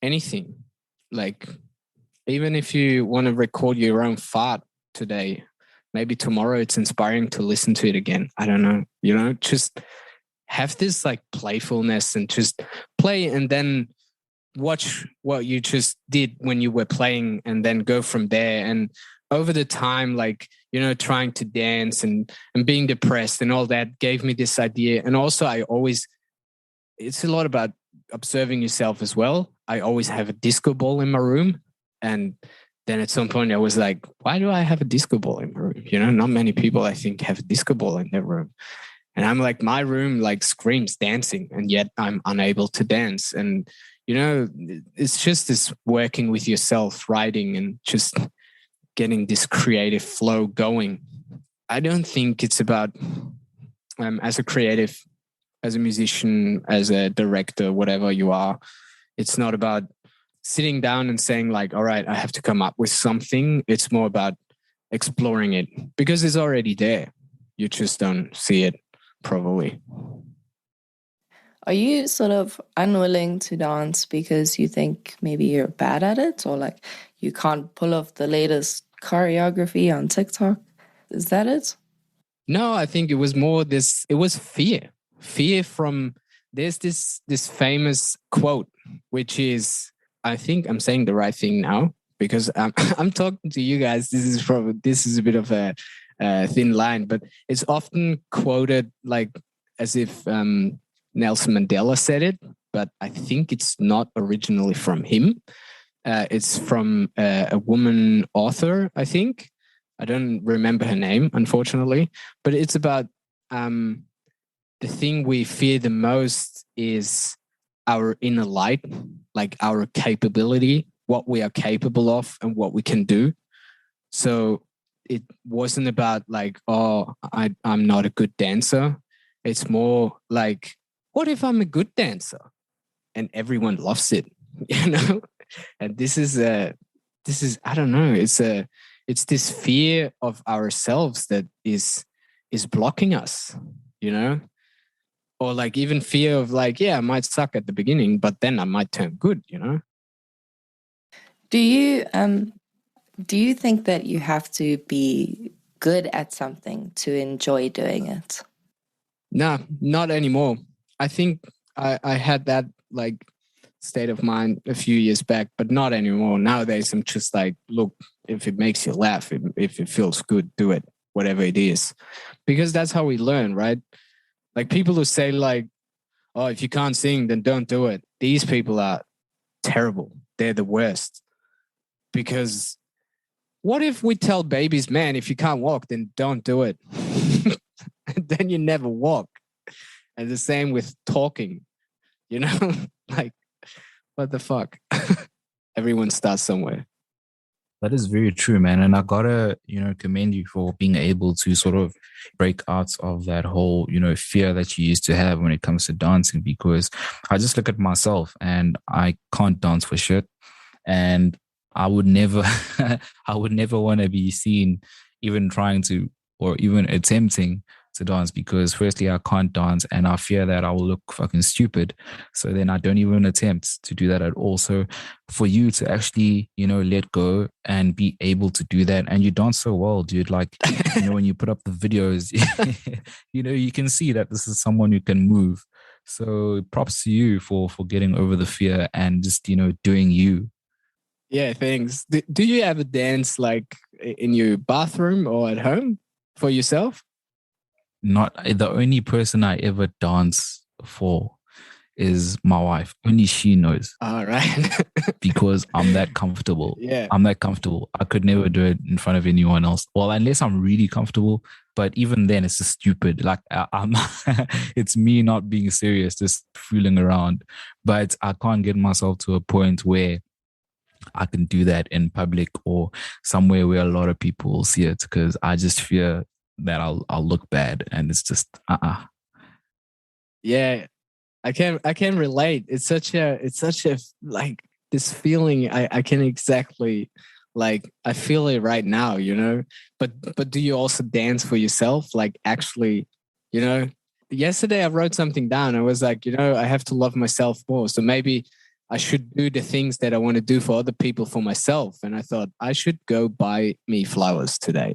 anything. Like, even if you want to record your own fart today, maybe tomorrow it's inspiring to listen to it again. I don't know, you know, just have this like playfulness and just play, and then watch what you just did when you were playing, and then go from there. And over the time, like, you know, trying to dance and being depressed and all that gave me this idea. And also it's a lot about observing yourself as well. I always have a disco ball in my room. And then at some point I was like, why do I have a disco ball in my room? You know, not many people, I think, have a disco ball in their room. And I'm like, my room like screams dancing, and yet I'm unable to dance. And, you know, it's just this working with yourself, writing, and just getting this creative flow going. I don't think it's about, as a creative, as a musician, as a director, whatever you are, it's not about sitting down and saying like, all right, I have to come up with something. It's more about exploring it because it's already there. You just don't see it probably. Are you sort of unwilling to dance because you think maybe you're bad at it, or like you can't pull off the latest choreography on TikTok? Is that it? No, I think it was more this, it was fear from, there's this famous quote, which is, I think I'm saying the right thing now because I'm talking to you guys. This is a bit of a thin line, but it's often quoted like as if Nelson Mandela said it, but I think it's not originally from him. It's from a woman author, I think. I don't remember her name, unfortunately, but it's about the thing we fear the most is our inner light, like our capability, what we are capable of and what we can do. So it wasn't about like, oh, I'm not a good dancer. It's more like, what if I'm a good dancer and everyone loves it, you know? And this is I don't know. It's this fear of ourselves that is blocking us, you know? Or like even fear of like, yeah, I might suck at the beginning, but then I might turn good, you know? Do you think that you have to be good at something to enjoy doing it? No, not anymore. I think I had that like state of mind a few years back, but not anymore. Nowadays, I'm just like, look, if it makes you laugh, if it feels good, do it, whatever it is. Because that's how we learn, right? Like people who say like, oh, if you can't sing, then don't do it. These people are terrible. They're the worst. Because what if we tell babies, man, if you can't walk, then don't do it. Then you never walk. And the same with talking, you know, like, what the fuck? Everyone starts somewhere. That is very true, man. And I gotta, commend you for being able to sort of break out of that whole, fear that you used to have when it comes to dancing, because I just look at myself and I can't dance for shit. And I would never, I would never want to be seen even trying to, or even attempting to dance, because firstly, I can't dance and I fear that I will look fucking stupid. So then I don't even attempt to do that at all. So for you to actually, let go and be able to do that, and you dance so well, dude, like, when you put up the videos, you can see that this is someone who can move. So props to you for getting over the fear and just, doing you. Yeah, thanks. Do you ever dance like in your bathroom or at home for yourself? Not the only person I ever dance for is my wife. Only she knows. All right. Because I'm that comfortable. Yeah. I'm that comfortable. I could never do it in front of anyone else. Well, unless I'm really comfortable. But even then, it's just stupid. Like I'm, it's me not being serious, just fooling around. But I can't get myself to a point where I can do that in public or somewhere where a lot of people will see it, because I just fear that I'll look bad, and it's just Yeah, I can relate. It's such a like this feeling. I can exactly, like, I feel it right now, you know. But do you also dance for yourself? Like, actually, you know. Yesterday I wrote something down. I was like, you know, I have to love myself more. So maybe I should do the things that I want to do for other people for myself. And I thought I should go buy me flowers today.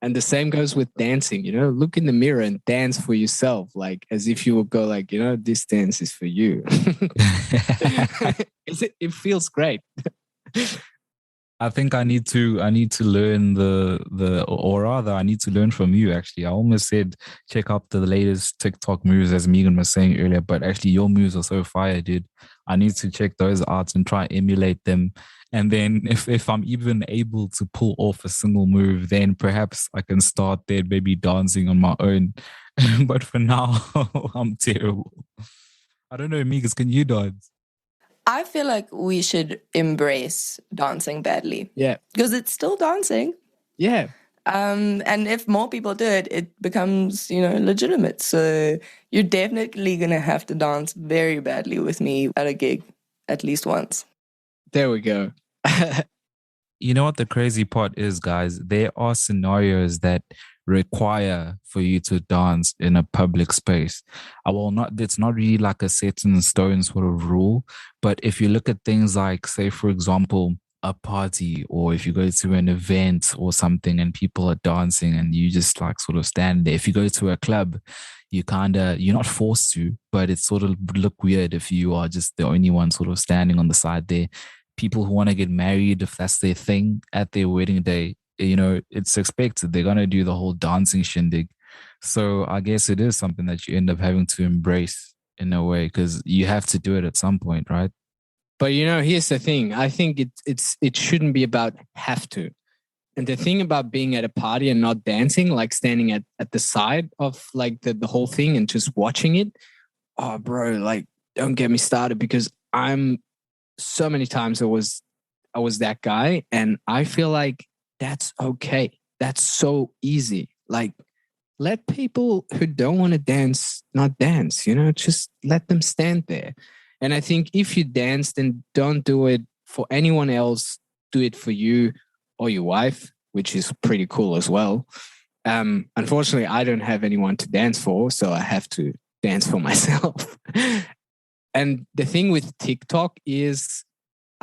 And the same goes with dancing, you know, look in the mirror and dance for yourself, like as if you would go like, you know, this dance is for you. It feels great. I think I need to learn or rather I need to learn from you. Actually, I almost said check out the latest TikTok moves, as Meagan was saying earlier, but actually your moves are so fire, dude. I need to check those out and try emulate them. And then if I'm even able to pull off a single move, then perhaps I can start there, maybe dancing on my own. But for now, I'm terrible. I don't know, Meagan, can you dance? I feel like we should embrace dancing badly. Yeah. Because it's still dancing. Yeah. And if more people do it, it becomes, you know, legitimate. So you're definitely going to have to dance very badly with me at a gig at least once. There we go. You know what the crazy part is, guys? There are scenarios that require for you to dance in a public space. It's not really like a set in stone sort of rule. But if you look at things like, say, for example, a party, or if you go to an event or something and people are dancing and you just like sort of stand there. If you go to a club, you're not forced to, but it sort of look weird if you are just the only one sort of standing on the side there. People who want to get married, if that's their thing at their wedding day, you know, it's expected. They're going to do the whole dancing shindig. So I guess it is something that you end up having to embrace in a way, because you have to do it at some point, right? But, you know, here's the thing. I think it shouldn't be about have to. And the thing about being at a party and not dancing, like standing at the side of like the whole thing and just watching it, oh, bro, like, don't get me started, because so many times I was that guy, and I feel like that's okay. That's so easy. Like, let people who don't want to dance not dance, you know, just let them stand there. And I think if you dance, then don't do it for anyone else. Do it for you or your wife, which is pretty cool as well. Unfortunately, I don't have anyone to dance for, so I have to dance for myself. And the thing with TikTok is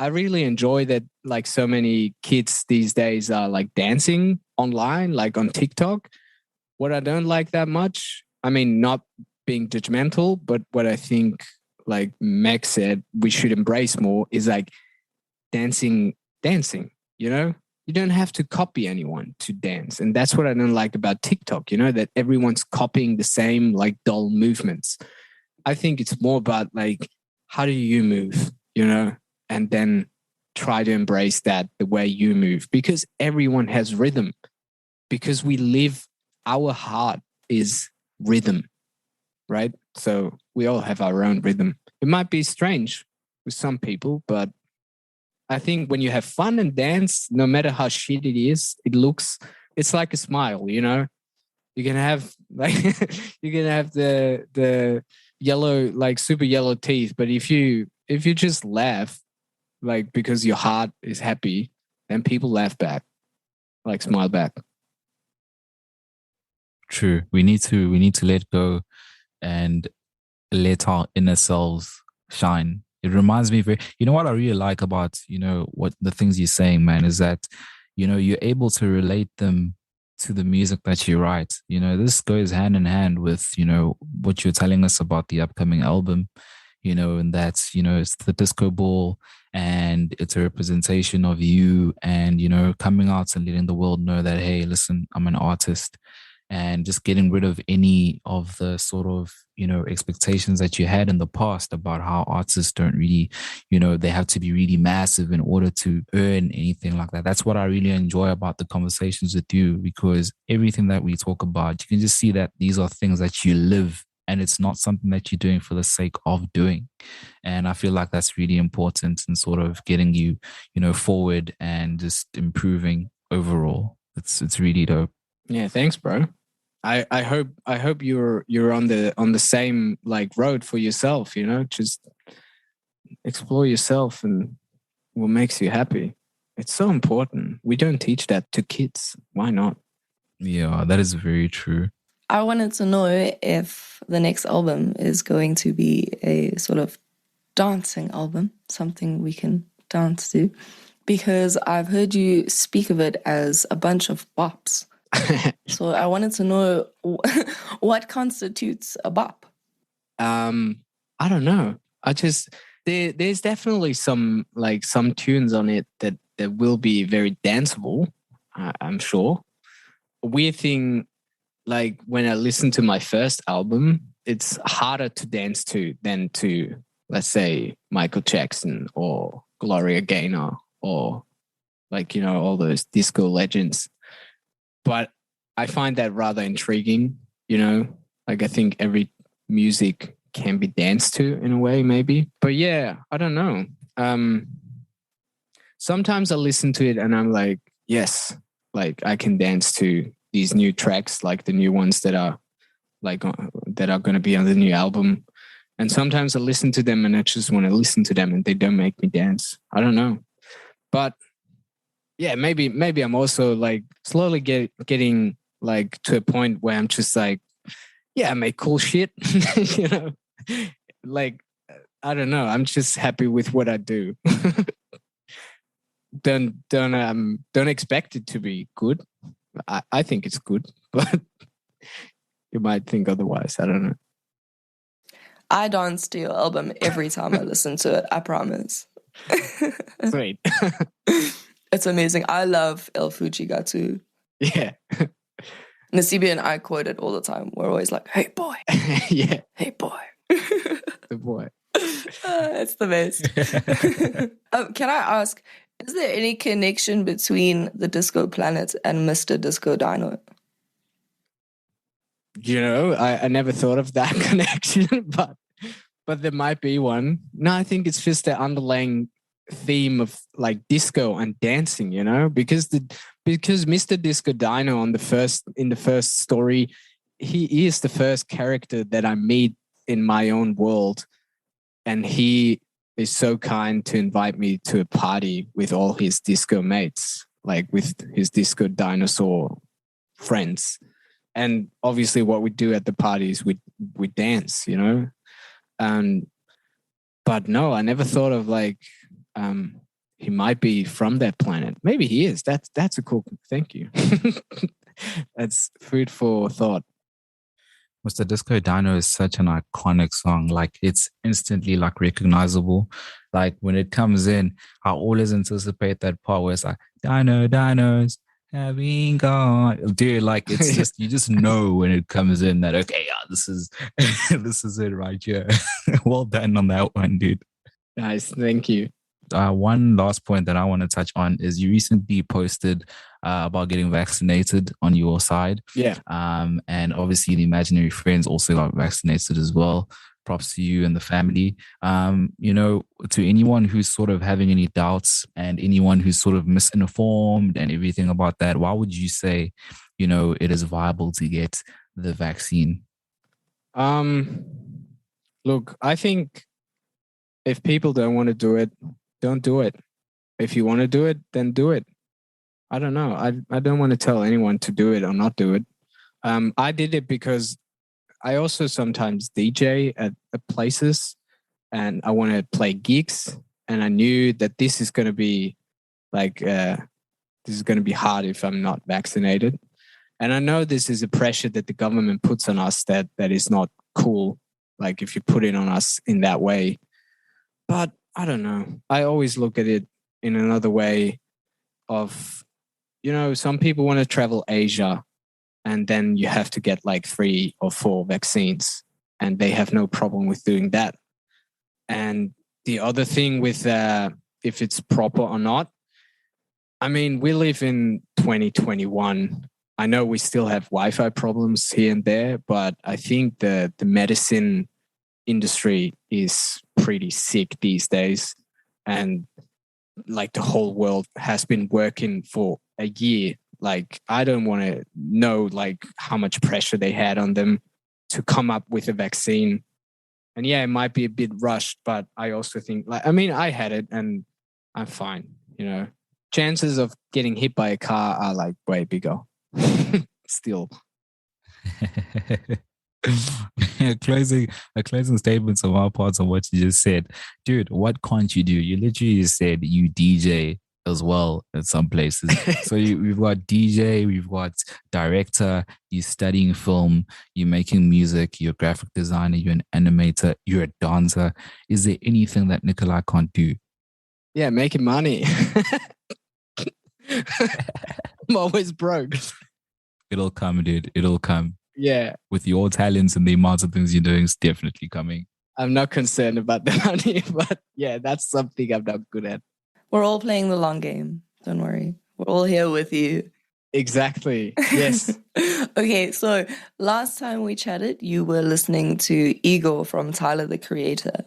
I really enjoy that, like, so many kids these days are like dancing online, like on TikTok. What I don't like that much, I mean, not being judgmental, but what I think, like Meg said, we should embrace more is like dancing, you know? You don't have to copy anyone to dance. And that's what I don't like about TikTok, you know, that everyone's copying the same like dull movements. I think it's more about like, how do you move, you know, and then try to embrace that the way you move, because everyone has rhythm, because our heart is rhythm, right? So we all have our own rhythm. It might be strange with some people, but I think when you have fun and dance, no matter how shit it is, it's like a smile, you know? You can have like, you can have the yellow, like super yellow teeth, but if you just laugh, like because your heart is happy, then people laugh back, like smile back. True. We need to let go and let our inner selves shine. It reminds me you know what I really like about, you know, what the things you're saying, man, is that, you know, you're able to relate them to the music that you write. You know, this goes hand in hand with, you know, what you're telling us about the upcoming album, you know, and that's, you know, it's the disco ball and it's a representation of you and, you know, coming out and letting the world know that, hey, listen, I'm an artist. and just getting rid of any of the sort of, expectations that you had in the past about how artists don't really, they have to be really massive in order to earn anything like that. That's what I really enjoy about the conversations with you, because everything that we talk about, you can just see that these are things that you live, and it's not something that you're doing for the sake of doing. And I feel like that's really important in sort of getting you, forward and just improving overall. It's really dope. Yeah, thanks, bro. I hope you're on the same like road for yourself, just explore yourself and what makes you happy. It's so important. We don't teach that to kids. Why not? Yeah, that is very true. I wanted to know if the next album is going to be a sort of dancing album, something we can dance to, because I've heard you speak of it as a bunch of bops. So I wanted to know what constitutes a bop. I don't know. There's definitely some tunes on it that will be very danceable. I'm sure. A weird thing, like when I listen to my first album, it's harder to dance to than to, let's say, Michael Jackson or Gloria Gaynor or all those disco legends. But I find that rather intriguing, I think every music can be danced to in a way, maybe. But yeah, I don't know. Sometimes I listen to it and I'm like, yes, like I can dance to these new tracks, like the new ones that are going to be on the new album. And sometimes I listen to them and I just want to listen to them and they don't make me dance. I don't know. But yeah, maybe I'm also like slowly getting like to a point where I'm just like, yeah, I make cool shit, like, I don't know. I'm just happy with what I do. Don't expect it to be good. I think it's good, but you might think otherwise. I don't know. I dance to your album every time I listen to it. I promise. Sweet. It's amazing. I love El Fujigatu. Yeah. Nasiphi and I quote it all the time. We're always like, hey, boy. Yeah. Hey, boy. The boy. It's the best. Can I ask, is there any connection between the Disco Planet and Mr. Disco Dino? I never thought of that connection, but there might be one. No, I think it's just the underlying theme of like disco and dancing, because Mr. Disco Dino in the first story, he is the first character that I meet in my own world, and he is so kind to invite me to a party with all his disco mates, like with his disco dinosaur friends. And obviously what we do at the parties, we dance, but no, I never thought of like, he might be from that planet. Maybe he is. That's a cool. Thank you. That's food for thought. Mr. Disco Dino is such an iconic song. Like it's instantly like recognizable. Like when it comes in, I always anticipate that part where it's like dinos having gone. Dude, like it's just you just know when it comes in that okay, yeah, this is this is it right here. Well done on that one, dude. Nice, thank you. One last point that I want to touch on is you recently posted about getting vaccinated on your side. Yeah. And obviously the imaginary friends also got vaccinated as well. Props to you and the family. To anyone who's sort of having any doubts and anyone who's sort of misinformed and everything about that, why would you say, it is viable to get the vaccine? Look, I think if people don't want to do it, don't do it. If you want to do it, then do it. I don't know. I don't want to tell anyone to do it or not do it. I did it because I also sometimes DJ at places and I want to play gigs, and I knew that this is going to be hard if I'm not vaccinated. And I know this is a pressure that the government puts on us that is not cool. Like if you put it on us in that way. But I don't know. I always look at it in another way of, some people want to travel Asia and then you have to get like 3 or 4 vaccines, and they have no problem with doing that. And the other thing with if it's proper or not, I mean, we live in 2021. I know we still have Wi-Fi problems here and there, but I think the medicine industry is pretty sick these days. And like the whole world has been working for a year. Like, I don't want to know like how much pressure they had on them to come up with a vaccine. And yeah, it might be a bit rushed, but I also think like, I mean, I had it and I'm fine, you know. Chances of getting hit by a car are like way bigger. Still. closing statements of our parts on what you just said. Dude, what can't you do? You literally just said you DJ as well at some places. So we've got DJ, we've got director, you're studying film, you're making music, you're a graphic designer, you're an animator, you're a dancer. Is there anything that Nikolai can't do? Yeah, making money. I'm always broke. It'll come, dude. It'll come. Yeah. With your talents and the amounts of things you're doing, it's definitely coming. I'm not concerned about the money, but yeah, that's something I'm not good at. We're all playing the long game. Don't worry. We're all here with you. Exactly. Yes. Okay, so last time we chatted, you were listening to Ego from Tyler, the Creator.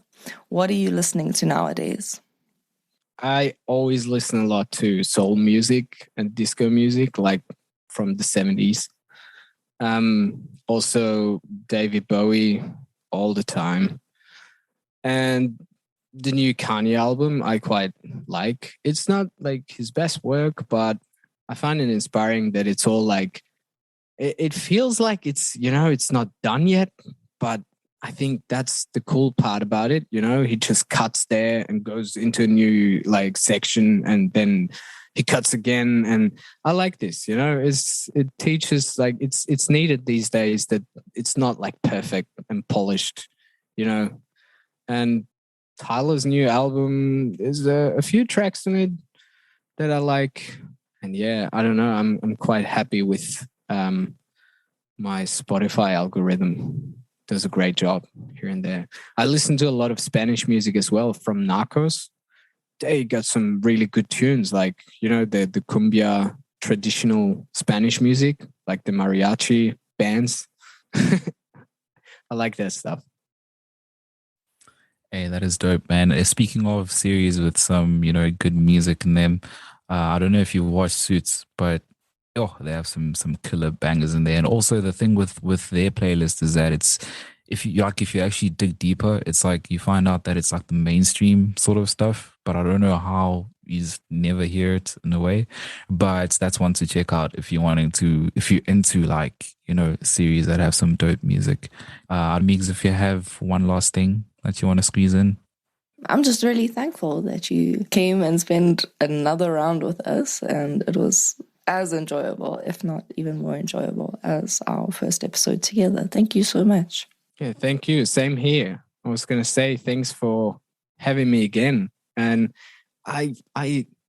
What are you listening to nowadays? I always listen a lot to soul music and disco music, like from the 70s. Also David Bowie all the time. And the new Kanye album I quite like. It's not like his best work, but I find it inspiring that it's all like, it feels like it's, you know, it's not done yet, but I think that's the cool part about it. You know, he just cuts there and goes into a new like section, and then he cuts again. And I like this, you know, it teaches like it's needed these days that it's not like perfect and polished, you know. And Tyler's new album, there's a few tracks in it that I like. And yeah, I don't know, I'm quite happy with my Spotify algorithm. Does a great job here and there. I listen to a lot of Spanish music as well from Narcos. They got some really good tunes, like, you know, the cumbia traditional Spanish music, like the mariachi bands. I like that stuff. Hey, that is dope, man. Speaking of series with some, you know, good music in them, I don't know if you watched Suits, but they have some killer bangers in there. And also the thing with their playlist is that it's if you actually dig deeper, it's like you find out that it's like the mainstream sort of stuff. But I don't know how you just never hear it in a way. But that's one to check out if you're into like, you know, series that have some dope music. Meeks, if you have one last thing that you want to squeeze in. I'm just really thankful that you came and spent another round with us, and it was as enjoyable, if not even more enjoyable, as our first episode together. Thank you so much. Yeah, thank you. Same here. I was going to say thanks for having me again. And I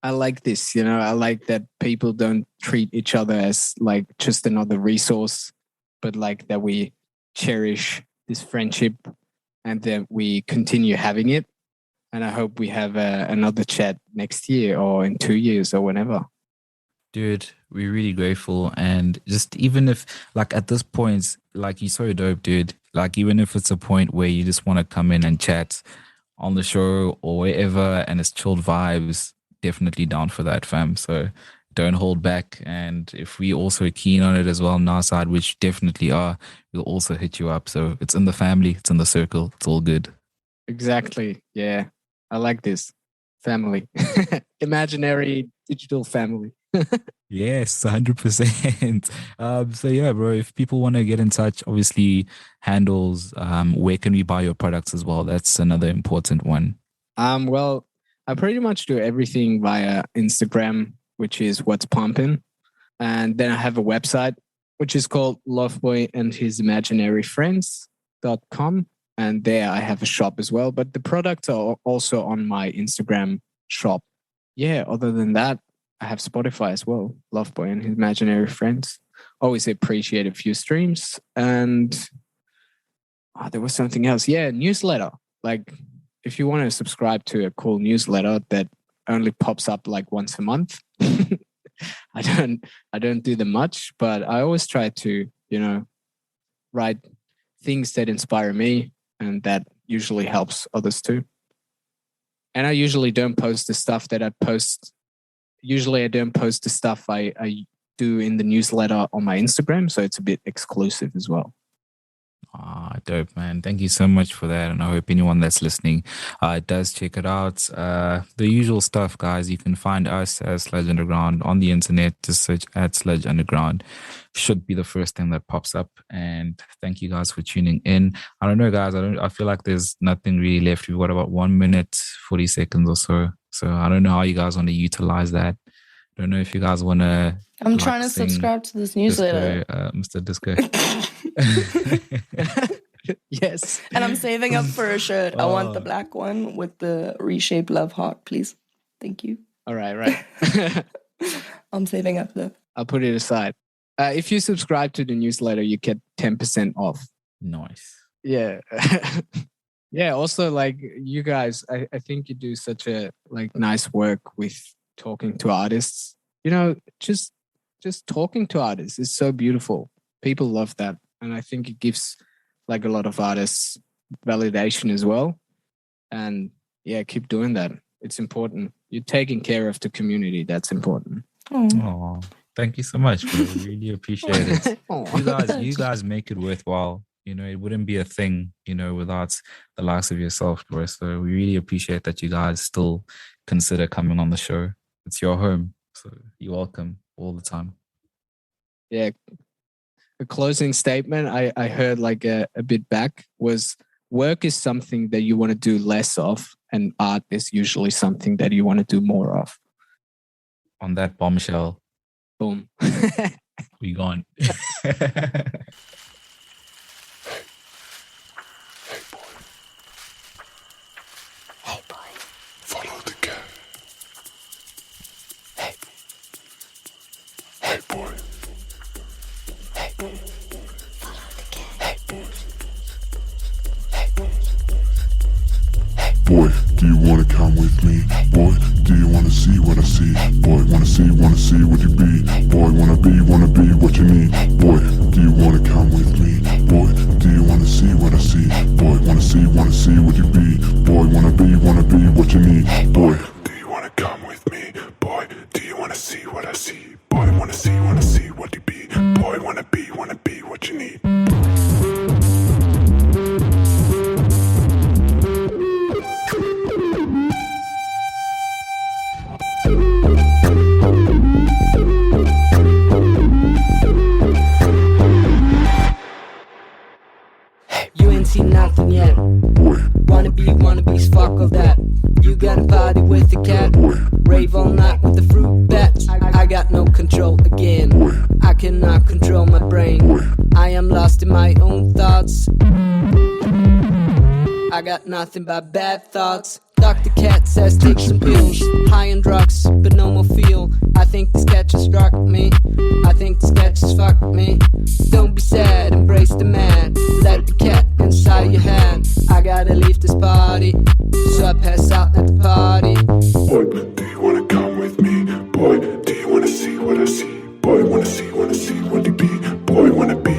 like this, you know, I like that people don't treat each other as like just another resource, but like that we cherish this friendship and that we continue having it. And I hope we have another chat next year or in 2 years or whenever. Dude, we're really grateful. And just even if, like, at this point, like, you're so dope, dude. Like, even if it's a point where you just want to come in and chat on the show or wherever and it's chilled vibes, definitely down for that, fam. So don't hold back. And if we also are keen on it as well on our side, which definitely are, we'll also hit you up. So it's in the family, it's in the circle, it's all good. Exactly. Yeah. I like this. Family. Imaginary digital family. Yes, 100%. So yeah, bro, if people want to get in touch, obviously handles, where can we buy your products as well? That's another important one. Well, I pretty much do everything via Instagram, which is What's Pumpin'. And then I have a website, which is called Loveboy and his imaginary friends.com. And there I have a shop as well. But the products are also on my Instagram shop. Yeah, other than that, I have Spotify as well. Loveboy and his imaginary friends. always appreciate a few streams. And there was something else. Yeah, newsletter. Like if you want to subscribe to a cool newsletter that only pops up like once a month, I don't do them much, but I always try to, write things that inspire me, and that usually helps others too. And I usually don't post the stuff that I post. Usually I don't post the stuff I do in the newsletter on my Instagram, so it's a bit exclusive as well. Dope, man. Thank you so much for that. And I hope anyone that's listening does check it out. The usual stuff, guys. You can find us as Sludge Underground on the internet. Just search at Sludge Underground. Should be the first thing that pops up. And thank you guys for tuning in. I don't know, guys. I feel like there's nothing really left. We've got about 1 minute, 40 seconds or so. So I don't know how you guys want to utilize that. I don't know if you guys want to. I'm trying to subscribe to this newsletter. Mr. Disco. Yes. And I'm saving up for a shirt. I want the black one with the reshape love heart, please. Thank you. All right. I'm saving up though. I'll put it aside. If you subscribe to the newsletter, you get 10% off. Nice. Yeah. Yeah. Also, like you guys, I think you do such a nice work with talking to artists. Just talking to artists is so beautiful. People love that. And I think it gives a lot of artists validation as well. And yeah, keep doing that. It's important. You're taking care of the community. That's important. Oh, thank you so much, bro. Really appreciate it. You guys make it worthwhile. It wouldn't be a thing, without the likes of yourself, bro. So we really appreciate that you guys still consider coming on the show. It's your home. So you're welcome all the time. Yeah. A closing statement I heard a bit back was, work is something that you want to do less of, and art is usually something that you want to do more of. On that bombshell. Boom. We gone. Hey boy. Follow the cat. Hey. Hey boy. Hey. Follow the cat. Hey. Hey. Hey. Boy, do you wanna come with me? Boy, do you wanna see what I see? Boy, wanna see what you be? Boy, wanna be what you need? Boy, do you wanna come with me? Boy, do you wanna see what I see? Boy, wanna see what you be? Boy, wanna be what you need? Boy, do you wanna come with me? Boy, do you wanna see what I see? Boy, wanna see what you be? Boy, wanna be what you need? You ain't seen nothing yet. Boy, Wannabes, fuck all that. You got a party with the cat. boy, Rave all night with the fruit bats. I got no control again. boy, I cannot control my brain. boy, I am lost in my own thoughts. I got nothing but bad thoughts. Dr. Cat says take some pills. High on drugs, but no more feel. I think the sketch has struck me. I think the sketch has fucked me. Don't be sad, embrace the man. Let the cat inside your hand. I gotta leave this party, so I pass out at the party. boy, do you wanna come with me? Boy, do you wanna see what I see? Boy, wanna see what you be? Boy, wanna be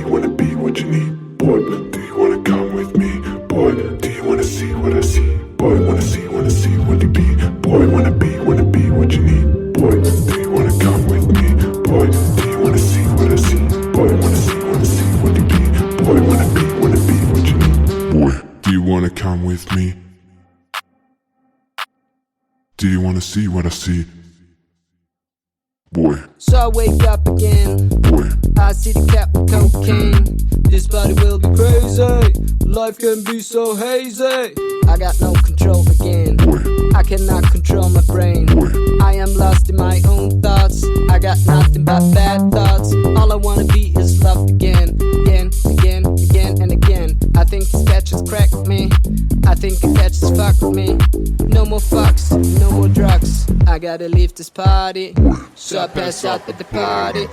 what you need? Boy, do you wanna come with me? Boy, do you wanna see what I see? Boy, wanna see what you be? Boy, wanna be what you need? Boy, do you wanna come with me? Boy, do you wanna see what I see? Boy, wanna see what you be? Boy, wanna be what you need? Boy, do you wanna come with me? Do you wanna see what I see? Boy, So I wake up again. boy, I see the cat with cocaine. This body will be crazy. Life can be so hazy. I got no control again. boy, I cannot control my brain. boy, I am lost in my own thoughts. I got nothing but bad thoughts. All I wanna be is loved again. Again and again. I think the sketch has cracked me. I think the sketch has fucked me. No more fucks, no more drugs. I gotta leave this party, so I pass out at the party.